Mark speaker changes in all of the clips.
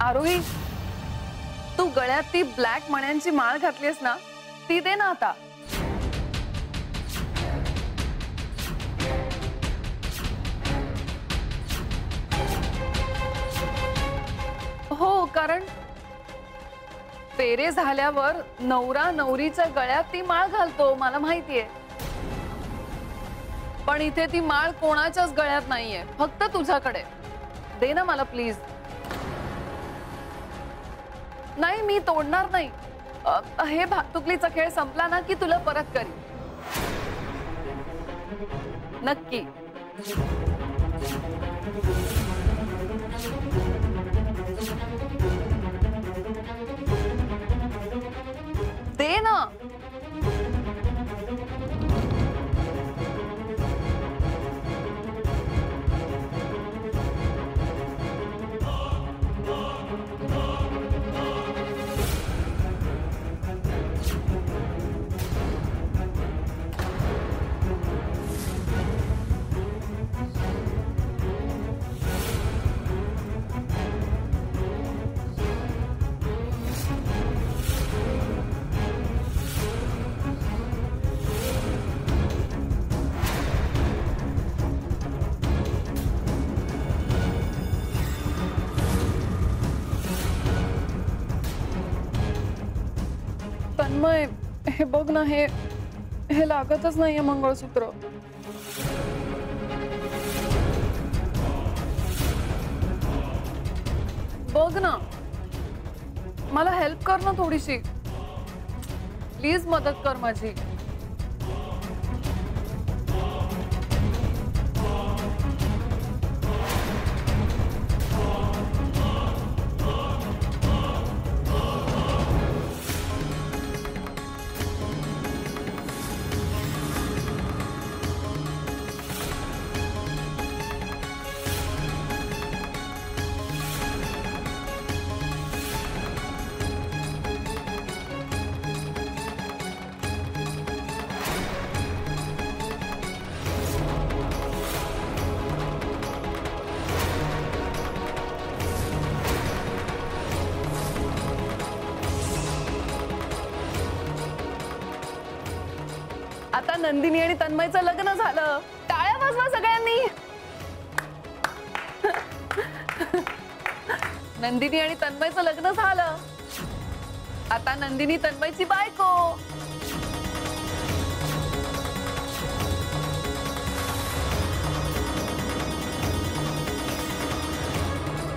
Speaker 1: आरोही, तू गळ्यात ती ब्लॅक मण्यांची माळ घातलीस ना, ती दे ना आता. हो, कारण फेरे झाल्यावर नवरा नवरीच्या गळ्यात ती माळ घालतो, मला माहितीये. पण इथे ती माळ कोणाच्याच गळ्यात नाहीये, फक्त तुझ्याकडे. दे ना मला प्लीज. नाही, मी तोडणार नाही. हे भातुकलीचा खेळ संपला ना की तुला परत करीन. नक्की. दे ना. तन्मय, हे बघ ना, हे लागतच नाहीये मंगळसूत्र. बघ ना, मला हेल्प कर ना थोडीशी. प्लीज मदत कर माझी. आता नंदिनी आणि तन्मयचं लग्न झालं. टाळ्या वाजवा सगळ्यांनी. नंदिनी आणि तन्मयचं लग्न झालं. आता नंदिनी तन्मयची बायको.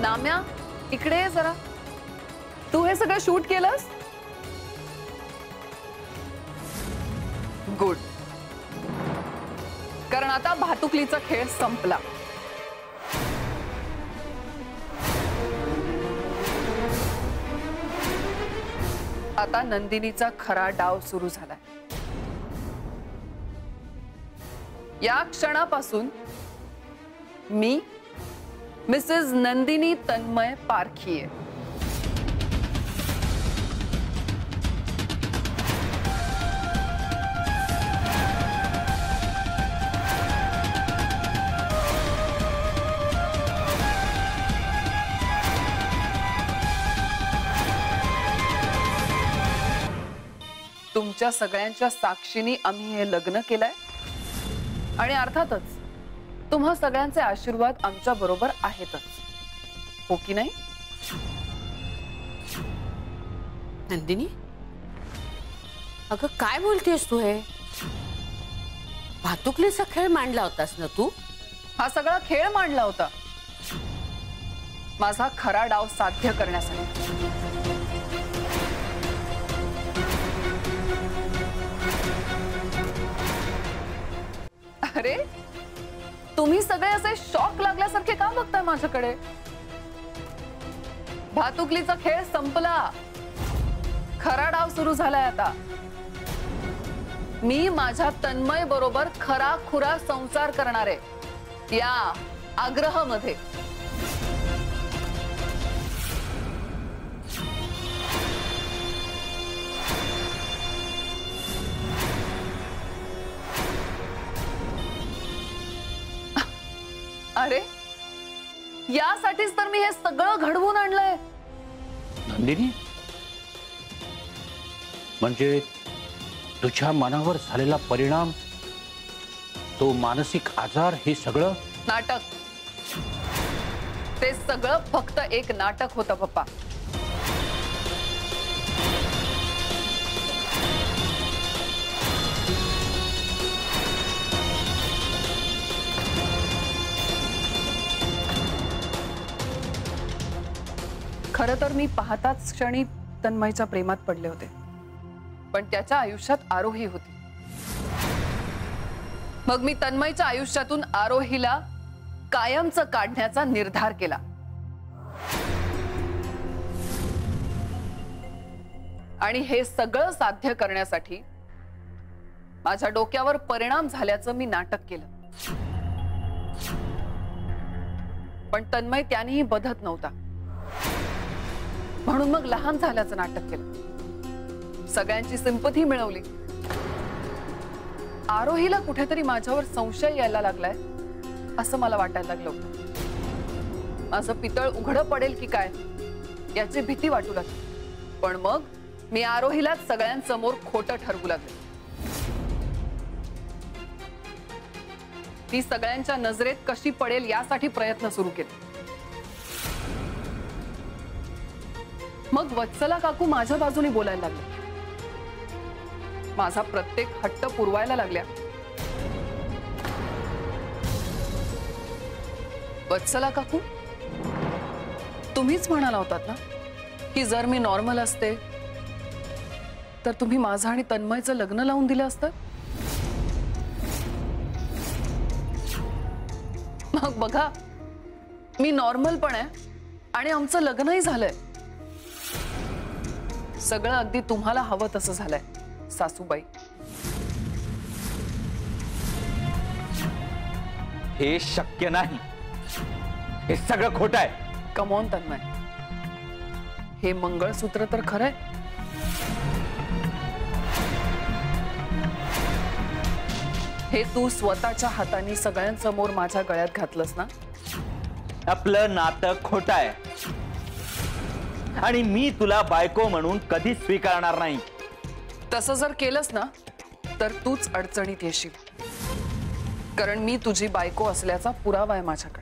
Speaker 1: नाम्या, इकडे ये जरा. तू हे सगळं शूट केलंस? गुड. कारण आता भातुकलीचा खेळ संपला. आता नंदिनीचा खरा डाव सुरू झालाय. या क्षणापासून मी मिसेस नंदिनी तन्मय पारखीये. तुमच्या सगळ्यांच्या साक्षीने आम्ही हे लग्न केलंय आणि अर्थातच तुम्हा सगळ्यांचे आशीर्वाद आमच्या बरोबर आहेतच, हो की नाही?
Speaker 2: नंदिनी, अगं काय बोलतेस तू? हे भातुकलीचा खेळ मांडला होतास ना तू?
Speaker 1: हा सगळा खेळ मांडला होता माझा खरा डाव साध्य करण्यासाठी. अरे, तुम्ही सगळे असे शॉक लागल्यासारखे का बघताय माझ्याकडे? भातुकलीचा खेळ संपला. खरा डाव सुरू झालाय आता. मी माझ्या तन्मय बरोबर खरा खुरा संसार करणार आहे या आग्रहामध्ये. अरे, यासाठीच तर मी हे सगळं घडवून आणलंय.
Speaker 3: नंदिनी, म्हणजे तुझ्या मनावर झालेला परिणाम, तो मानसिक आजार, हे सगळं
Speaker 1: नाटक. ते सगळं फक्त एक नाटक होतं पप्पा. खरं तर मी पाहताच क्षणी तन्मयच्या प्रेमात पडले होते, पण त्याच्या आयुष्यात आरोही होती. मग मी तन्मयच्या आयुष्यातून आरोहीला कायमचं काढण्याचा निर्धार केला. आणि हे सगळं साध्य करण्यासाठी माझ्या डोक्यावर परिणाम झाल्याचं मी नाटक केलं. पण तन्मय त्यानेही बधत नव्हता, म्हणून मग लहान झाल्याचं नाटक केलं. सगळ्यांची सिंपथी मिळवली. आरोहीला कुठेतरी माझ्यावर संशय यायला लागलाय असं मला वाटायला लागलं. माझं पितळ उघडं पडेल की काय याची भीती वाटू लागली. पण मग मी आरोहीला सगळ्यांसमोर खोटं ठरवू लागले. ती सगळ्यांच्या नजरेत कशी पडेल यासाठी प्रयत्न सुरू केले. मग वत्सला काकू माझ्या बाजूने बोलायला लागले. माझा प्रत्येक हट्ट पुरवायला लागल्या. वत्सला काकू, तुम्हीच म्हणाला होतात ना की जर मी नॉर्मल असते तर तुम्ही माझं आणि तन्मयचं लग्न लावून दिलं असतं. मग बघा, मी नॉर्मल पण आहे आणि आमचं लग्नही झालंय. सगळं अगदी तुम्हाला हवं तसं झालंय सासूबाई.
Speaker 3: हे शक्य नाही. हे सगळं खोटं आहे.
Speaker 1: कम ऑन तन्मय, हे मंगळसूत्र तर खरंय. हे तू स्वतःच्या हाताने सगळ्यांसमोर माझ्या गळ्यात घातलंस ना.
Speaker 4: आपलं नातं खोटं आहे आणि मी तुला बायको म्हणून कधीच स्वीकारणार नाही.
Speaker 1: तसं जर केलंस ना तर तूच अडचणीत येशील, कारण मी तुझी बायको असल्याचा पुरावा आहे माझ्याकडे.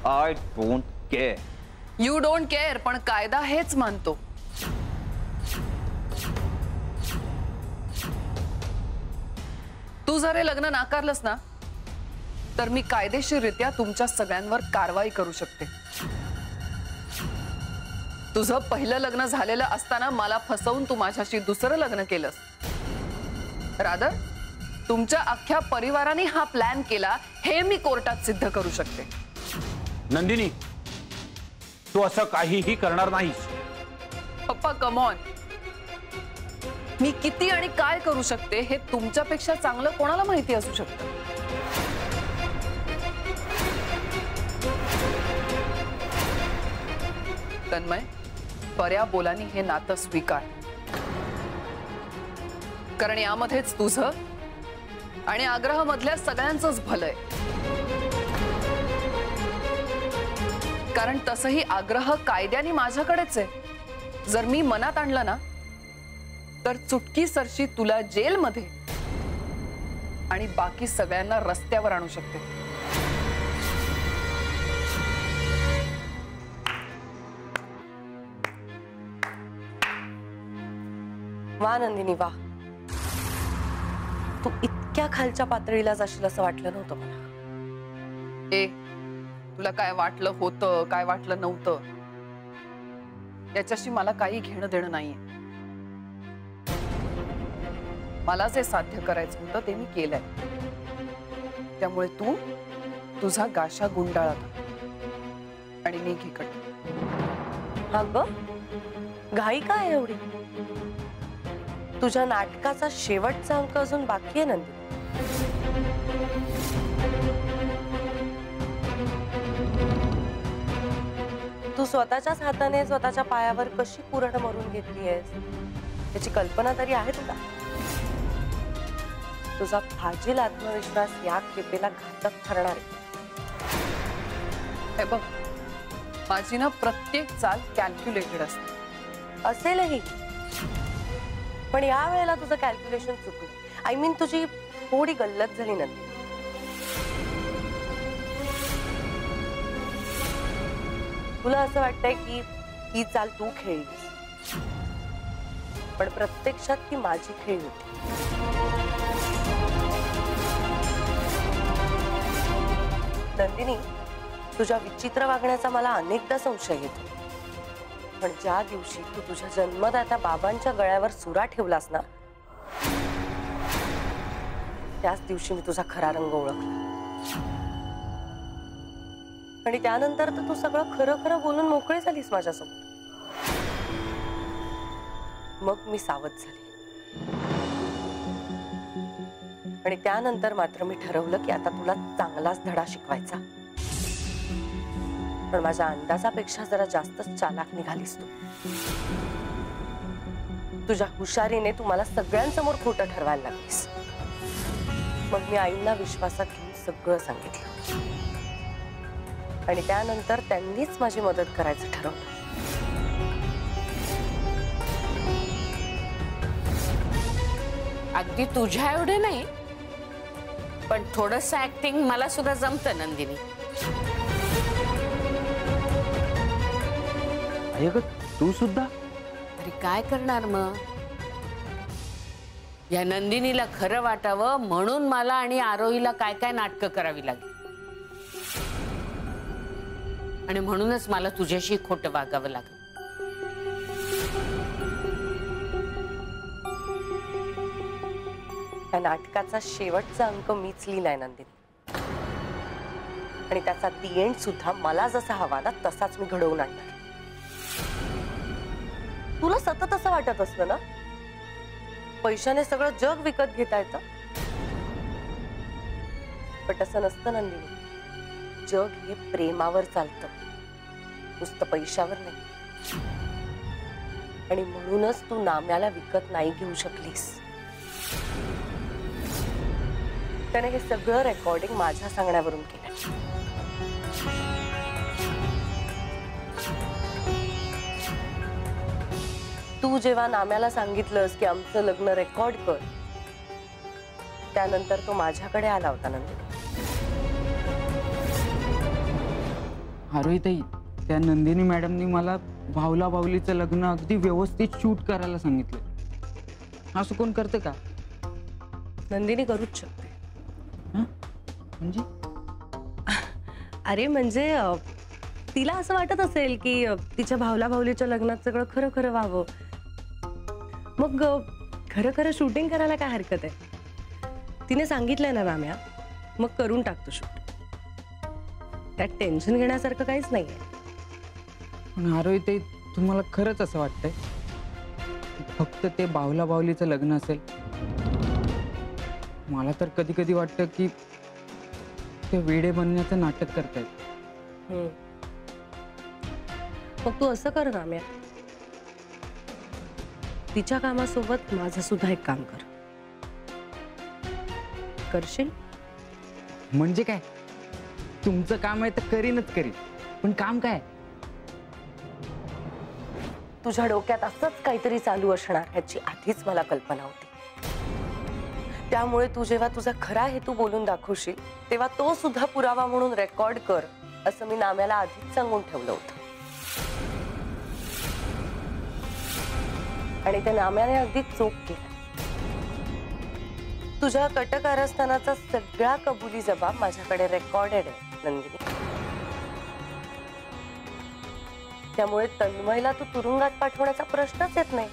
Speaker 4: I don't care.
Speaker 1: You don't care, पण कायदा हेच मानतो. तू जर हे लग्न नाकारलंस ना तर मी कायदेशीररित्या तुमच्या सगळ्यांवर कारवाई करू शकते. तुझं पहिलं लग्न झालेलं असताना मला फसवून तू माझ्याशी दुसरं लग्न केलंस. रादर तुमच्या अख्ख्या परिवाराने हा प्लॅन केला हे मी कोर्टात सिद्ध करू शकते.
Speaker 3: नंदिनी, तू असं काहीही करणार नाहीस.
Speaker 1: पप्पा कम ऑन, मी किती आणि काय करू शकते हे तुमच्यापेक्षा चांगलं कोणाला माहिती असू शकतं. तन्मय, बऱ्या बोलानी हे नातं स्वीकार, कारण यामध्येच तुझं आणि आग्रह मधल्या सगळ्यांचंच भलंय. कारण तसंही आग्रह कायद्याने माझ्याकडेच आहे. जर मी मनात आणलं ना तर चुटकी सरशी तुला जेलमध्ये आणि बाकी सगळ्यांना रस्त्यावर आणू शकते.
Speaker 5: वा नंदिनी वा, तू इतक्या खालच्या पातळीला जाशील असं वाटलं नव्हतं मला.
Speaker 1: ए, तुला काय वाटलं होतं, काय वाटलं नव्हतं याच्याशी मला काही घेणं देणं नाहीये. मला जे साध्य करायचं होतं ते मी केलंय. त्यामुळे तू तुझा गाशा गुंडाळा आणि निघ इकडे.
Speaker 5: हा ग, घाई काय एवढी? तुझ्या नाटकाचा शेवटचा अंक अजून बाकी आहे नंदिनी. तू स्वतःच्याच हाताने स्वतःच्या पायावर कशी पुरण मरून घेतलीयस त्याची कल्पना तरी आहे तुला? तुझा फाजील आत्मविश्वास या खेपेला घातक ठरणार आहे.
Speaker 1: हे बघ, माझी ना प्रत्येक चाल कॅल्क्युलेटेड असते.
Speaker 5: असेलही, पण या वेळेला तुझं कॅल्क्युलेशन चुकलं. आय मीन तुझी थोडी गल्लत झाली नंतर. तुला असं वाटतंय की ही चाल तू खेळलीस, पण प्रत्यक्षात ती माझी खेळ होती. नंदिनी, तुझ्या विचित्र वागण्याचा मला अनेकदा संशय येतो, पण ज्या दिवशी तू तुझ्या जन्मदात्या बाबांच्या गळ्यावर सुरा ठेवलास ना, त्याच दिवशी मी तुझा खरा रंग ओळखला. आणि त्यानंतर तर तू सगळं खरं खरं बोलून मोकळी झालीस माझ्यासोबत. मग मी सावध झाले आणि त्यानंतर मात्र मी ठरवलं की आता तुला चांगलाच धडा शिकवायचा. पण माझ्या अंदाजापेक्षा जरा जास्तच चालाक निघालीस तू. तुझ्या हुशारीने तू मला सगळ्यांसमोर खोटं ठरवायला लागलीस. मग मी आईंना विश्वासात घेऊन सगळं सांगितलं आणि त्यानंतर त्यांनीच माझी मदत करायचं ठरवलं.
Speaker 2: अगदी तुझ्या एवढे नाही, पण थोडंसं ऍक्टिंग मला सुद्धा जमतं नंदिनी.
Speaker 3: तू सुद्धा?
Speaker 2: अरे काय करणार मग? या नंदिनीला खरं वाटावं म्हणून मला आणि आरोहीला काय काय नाटकं करावी लागली, आणि म्हणूनच मला तुझ्याशी खोटं वागावं लागलं.
Speaker 5: या नाटकाचा शेवटचा अंक मीच लिहिलाय नंदिनी, आणि त्याचा दी एंड सुद्धा मला जसा हवा ना तसाच मी घडवून आणणार. तुला सतत असं वाटत असतं ना पैशाने सगळं जग विकत घेता येतं, पण तसं नसतं नंदिनी. जग हे प्रेमावर चालतं, नुसतं पैशावर नाही. आणि म्हणूनच तू नाम्याला विकत नाही घेऊ शकलीस. त्याने हे सगळं रेकॉर्डिंग माझ्या सांगण्यावरून केलं. तू जेव्हा नाम्याला सांगितलंस की आमचं लग्न रेकॉर्ड कर, त्यानंतर तो माझ्याकडे आला होता नंदिनी.
Speaker 6: आरोहीताई, त्या नंदिनी मॅडमनी मला भावला भावलीचं लग्न अगदी व्यवस्थित शूट करायला सांगितलं. असं कोण करते का?
Speaker 5: नंदिनी करूच शकते.
Speaker 6: म्हणजे?
Speaker 5: अरे म्हणजे तिला असं वाटत असेल की तिच्या भावला भावलीच्या लग्नात सगळं खरं खरं व्हावं, मग खरं खरं शूटिंग करायला काय हरकत आहे? तिने सांगितलंय ना नाम्या, मग करून टाकतो शूट. त्यात टेन्शन घेण्यासारखं काहीच नाहीये.
Speaker 6: पण आरोहीताई, तुम्हाला खरंच असं वाटतंय फक्त ते भावला भावलीचं लग्न असेल? मला तर कधी कधी वाटतं की ते वेडे बनण्याचं नाटक करतायत.
Speaker 5: मग तू असं कर नाम्या, तिच्या कामासोबत माझं सुद्धा एक काम कर. करशील?
Speaker 6: म्हणजे काय? तुमचं काम आहे तर करीनच करीन, पण काम काय?
Speaker 5: तुझ्या डोक्यात असंच काहीतरी चालू असणार ह्याची आधीच मला कल्पना होती. त्यामुळे तू जेव्हा तुझा खरा हेतू बोलून दाखवशील तेव्हा तो सुद्धा पुरावा म्हणून रेकॉर्ड कर, असं मी नाम्याला आधीच सांगून ठेवलं होतं. आणि त्या नाम्याने अगदी चोख केला. तुझ्या कटकारस्थानाचा सगळा कबुली जबाब माझ्याकडे रेकॉर्डेड आहे नंदिनी. त्यामुळे तन्मयला तू तुरुंगात पाठवण्याचा प्रश्नच येत नाही,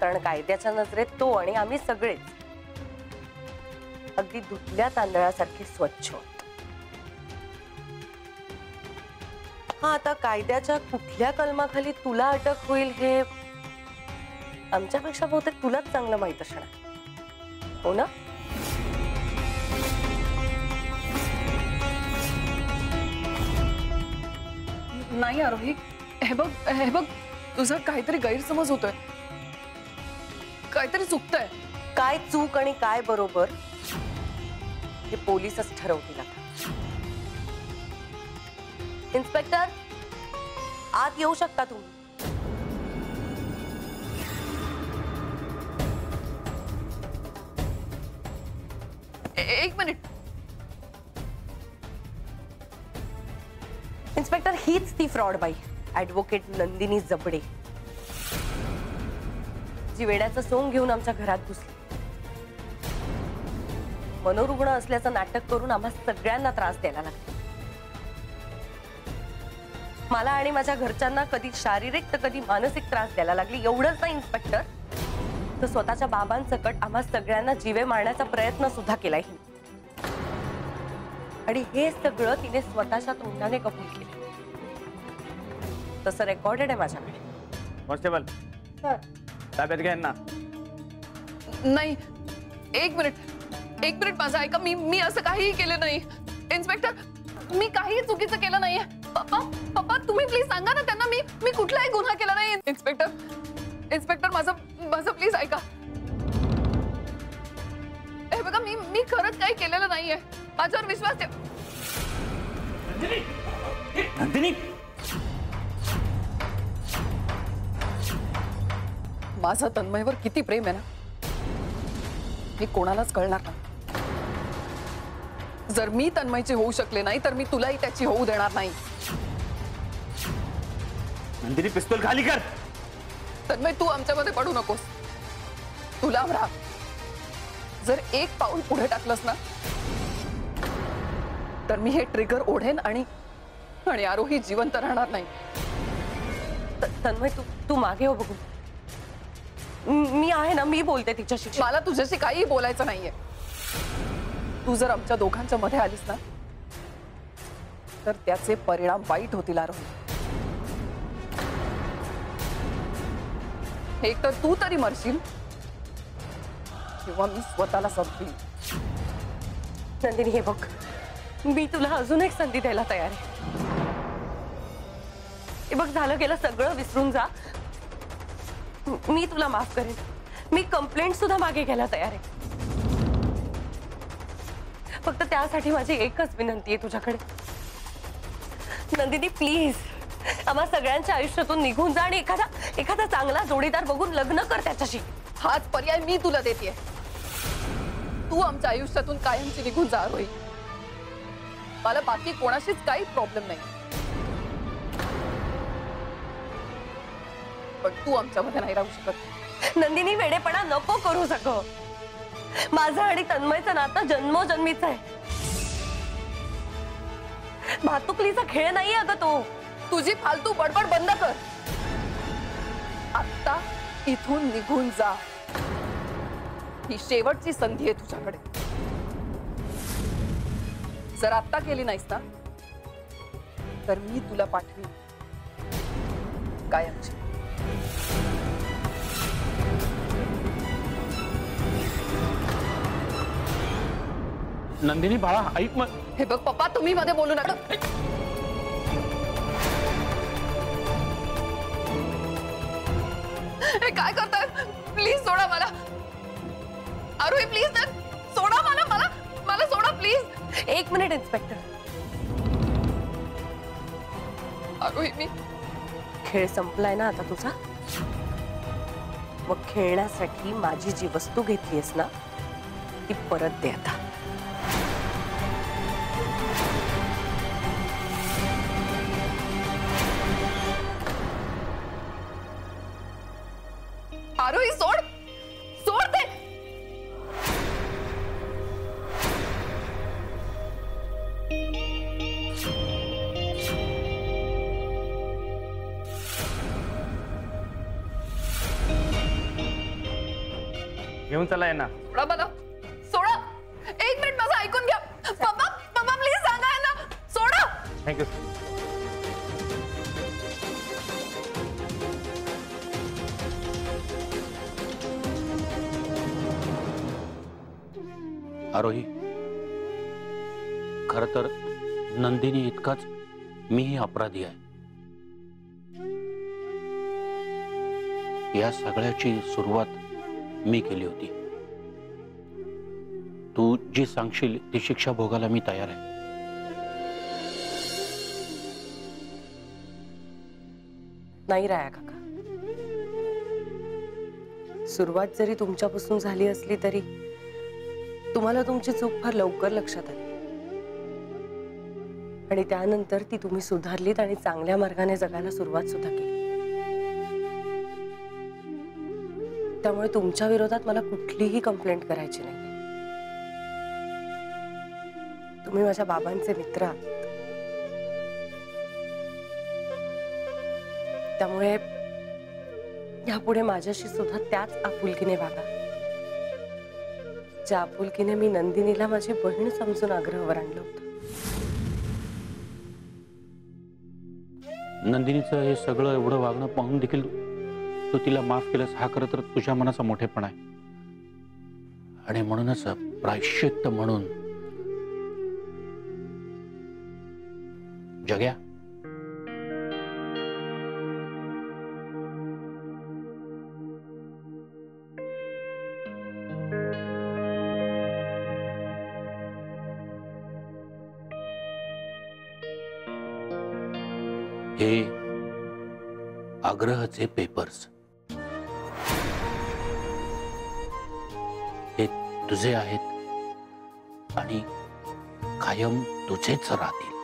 Speaker 5: कारण कायद्याच्या नजरेत तो आणि आम्ही सगळेच अगदी धुतल्या तांदळासारखे स्वच्छ होत. हा, आता कायद्याच्या कुठल्या कलमाखाली तुला अटक होईल हे आमच्यापेक्षा बहुतेक तुलाच चांगलं माहित असणार, हो ना?
Speaker 1: नाही आरोही, हे बघ तुझा काहीतरी गैरसमज होतोय, काहीतरी चुकतंय.
Speaker 5: काय चूक आणि काय बरोबर हे पोलीसच ठरवतील आता. इन्स्पेक्टर, आत येऊ शकता तुम्ही.
Speaker 1: एक मिनिट.
Speaker 5: इन्स्पेक्टर, हीच ती फ्रॉड बाई, ऍडव्होकेट नंदिनी जबडे, जी वेड्याचं सोंग घेऊन आमच्या घरात घुसली. मनोरुग्ण असल्याचं नाटक करून आम्हा सगळ्यांना त्रास द्यायला लागला. मला आणि माझ्या घरच्यांना कधी शारीरिक तर कधी मानसिक त्रास द्यायला लागली. एवढंच नाही इन्स्पेक्टर, तर स्वतःच्या बाबांसकट आम्हा सगळ्यांना जीवे मारण्याचा प्रयत्न सुद्धा केलाय. आणि हे सगळं तिने स्वतःच्या तोंडाने कबूल केलं. तसं रेकॉर्डेड आहे माझ्याकडे.
Speaker 4: कॉन्स्टेबल, ताब्यात घ्या ना.
Speaker 1: नाही, एक मिनिट माझं ऐका. मी असं काहीही केलं नाही. इन्स्पेक्टर, मी काही चुकीचं केलं नाहीये. पप्पा तुम्ही प्लीज सांगा ना त्यांना मी कुठलाही गुन्हा केला नाही. इन्स्पेक्टर माझं प्लीज ऐका. हे बघा, मी खरंच काही केलेलं नाहीये. माझ्यावर विश्वास ठेव.
Speaker 4: नंदिनी,
Speaker 1: माझं तन्मयवर किती प्रेम आहे ना, हे कोणालाच कळणार नाही. जर मी तन्मयची होऊ शकले नाही तर मी तुलाही त्याची होऊ देणार नाही.
Speaker 4: नंदिनी, पिस्तूल खाली कर.
Speaker 1: तन्मय, तू आमच्यामध्ये पडू नकोस. तू लांब राहा. जर एक पाऊल पुढे टाकलंस ना तर मी हे ट्रिगर ओढेन आणि आरोही जिवंत राहणार नाही.
Speaker 5: तन्मय, तू मागे हो बघू. मी आहे ना, मी बोलते तिच्याशी.
Speaker 1: मला तुझ्याशी काही बोलायचं नाहीये. तू जर आमच्या दोघांच्या मध्ये आलीस ना तर त्याचे परिणाम वाईट होतील आरोही. एक तर तू तरी मरशील किंवा मी स्वतःला संपवीन.
Speaker 5: नंदिनी, हे बघ, मी तुला अजून एक संधी द्यायला तयार आहे. हे बघ, झालं गेलं सगळं विसरून जा. मी तुला माफ करेन. मी कंप्लेंट सुद्धा मागे घ्यायला तयार आहे. फक्त त्यासाठी माझी एकच विनंती आहे तुझ्याकडे. नंदिनी, प्लीज आम्हा सगळ्यांच्या आयुष्यातून निघून जा आणि एखादा चांगला जोडीदार बघून लग्न कर त्याच्याशी.
Speaker 1: हाच पर्याय मी तुला देतेय. तू आमच्या आयुष्यातून कायमची निघून जा आरोही. मला बाकी कोणाशीच काही प्रॉब्लेम नाही, पण तू आमच्यामध्ये नाही राहू शकत.
Speaker 5: नंदिनी, वेडेपणा नको करू सगळं. माझं आणि तन्मयचं नातं जन्मोजन्मीचं आहे. भातुकलीचा खेळ नाही अगं तो.
Speaker 1: तुझी फालतू बडबड बंद कर. आता इथून निघून जा. ही शेवटची संधी आहे तुझ्याकडे. जर आता केली नाहीस ना तर मी तुला पाठवीन कायमची.
Speaker 3: नंदिनी बाळा, ऐक मग.
Speaker 1: हे बघ पप्पा, तुम्ही मध्ये बोलू नका. हे काय करताय? प्लीज सोडा मला. आरोही, प्लीज सोडा मला सोडा प्लीज.
Speaker 5: एक मिनिट इन्स्पेक्टर.
Speaker 1: आरोही, मी
Speaker 5: खेळ संपलाय ना आता तुझा? मग खेळण्यासाठी माझी जी वस्तू घेतलीयस ना ती परत दे आता.
Speaker 1: आरोही, सोड ते.
Speaker 4: घेऊन चला यांना.
Speaker 1: सोडा मला, सोडा. एक मिनिट माझं ऐकून घ्या. पप्पा प्लीज सांगा यांना सोडा.
Speaker 4: थँक्यू.
Speaker 7: आरोही, खर तर नंदिनी इतकाच मीही अपराधी आहे. या सगळ्याची सुरुवात मी केली होती. तू जी सांगशील ती शिक्षा भोगायला मी तयार आहे.
Speaker 5: नाही राया काका. सुरुवात जरी तुमच्यापासून झाली असली तरी तुम्हाला तुमची चूक फार लवकर लक्षात आली आणि त्यानंतर ती तुम्ही सुधारलीत आणि चांगल्या मार्गाने जगायला सुरुवात सुद्धा केली. त्यामुळे तुमच्या विरोधात मला कुठलीही कंप्लेंट करायची नाही. तुम्ही माझ्या बाबांचे मित्र आहात. त्यामुळे यापुढे माझ्याशी सुद्धा त्याच आपुलकीने वागा ज्या आपुलकीने मी नंदिनीला माझी बहीण समजून आग्रहावर आणलं होतं.
Speaker 7: नंदिनीचं हे सगळं एवढं वागणं पाहून देखील तू तिला माफ केलंस, हा खरं तर तुझ्या मनाचा मोठेपणा आहे. आणि म्हणूनच प्रायश्चित्त म्हणून जग्या, हे आग्रहाचे पेपर्स हे तुझे आहेत आणि कायम तुझेच राहतील.